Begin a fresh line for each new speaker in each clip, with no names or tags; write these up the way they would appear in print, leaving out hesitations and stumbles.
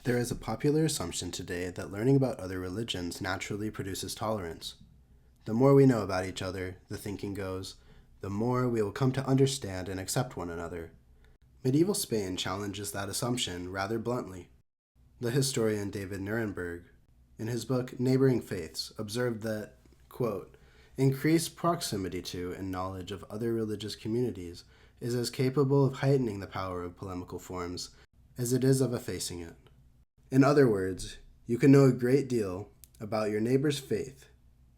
There is a popular assumption today that learning about other religions naturally produces tolerance. The more we know about each other, the thinking goes, the more we will come to understand and accept one another. Medieval Spain challenges that assumption rather bluntly. The historian David Nirenberg, in his book Neighboring Faiths, observed that, quote, increased proximity to and knowledge of other religious communities is as capable of heightening the power of polemical forms as it is of effacing it. In other words, you can know a great deal about your neighbor's faith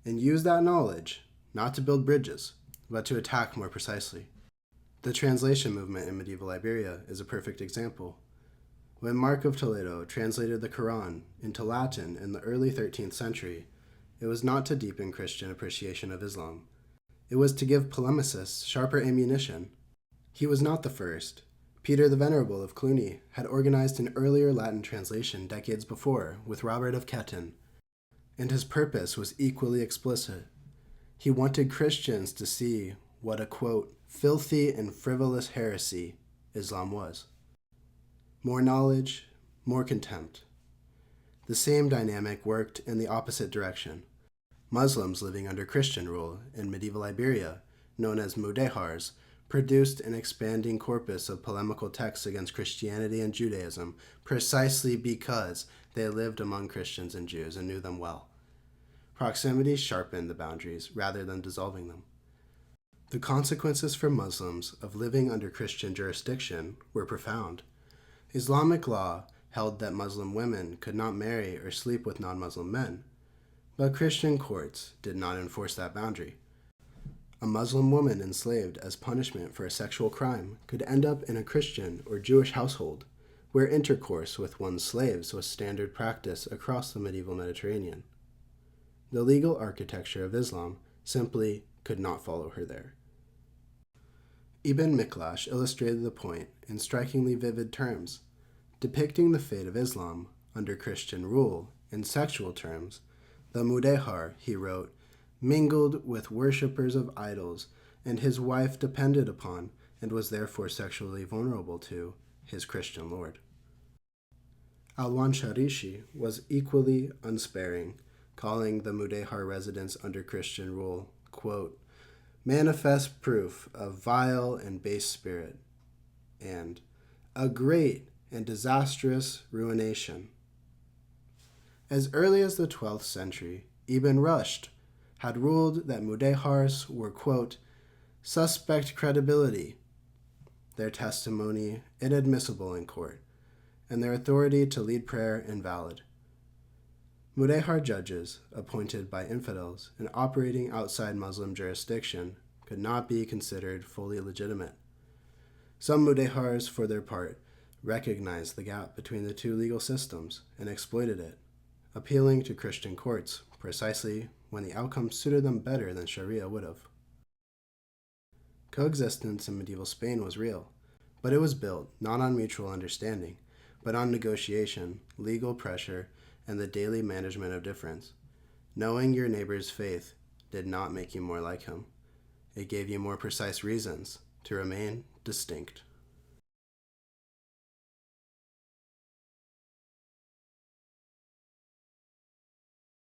and use that knowledge not to build bridges, but to attack more precisely. The translation movement in medieval Iberia is a perfect example. When Mark of Toledo translated the Quran into Latin in the early 13th century, it was not to deepen Christian appreciation of Islam. It was to give polemicists sharper ammunition. He was not the first. Peter the Venerable of Cluny had organized an earlier Latin translation decades before with Robert of Ketton, and his purpose was equally explicit. He wanted Christians to see what a, quote, filthy and frivolous heresy Islam was. More knowledge, more contempt. The same dynamic worked in the opposite direction. Muslims living under Christian rule in medieval Iberia, known as mudehars, produced an expanding corpus of polemical texts against Christianity and Judaism precisely because they lived among Christians and Jews and knew them well. Proximity sharpened the boundaries rather than dissolving them. The consequences for Muslims of living under Christian jurisdiction were profound. Islamic law held that Muslim women could not marry or sleep with non-Muslim men, but Christian courts did not enforce that boundary. A Muslim woman enslaved as punishment for a sexual crime could end up in a Christian or Jewish household, where intercourse with one's slaves was standard practice across the medieval Mediterranean. The legal architecture of Islam simply could not follow her there. Ibn Miklash illustrated the point in strikingly vivid terms, depicting the fate of Islam under Christian rule in sexual terms. The mudehar, he wrote, mingled with worshippers of idols, and his wife depended upon, and was therefore sexually vulnerable to, his Christian lord. Al-Wansharishi was equally unsparing, calling the mudehar residents under Christian rule, quote, manifest proof of vile and base spirit, and a great and disastrous ruination. As early as the 12th century, Ibn Rushd had ruled that mudehars were, quote, suspect credibility, their testimony inadmissible in court, and their authority to lead prayer invalid. Mudehar judges, appointed by infidels and operating outside Muslim jurisdiction, could not be considered fully legitimate. Some mudehars, for their part, recognized the gap between the two legal systems and exploited it, appealing to Christian courts precisely when the outcome suited them better than Sharia would have. Coexistence in medieval Spain was real, but it was built not on mutual understanding, but on negotiation, legal pressure, and the daily management of difference. Knowing your neighbor's faith did not make you more like him. It gave you more precise reasons to remain distinct.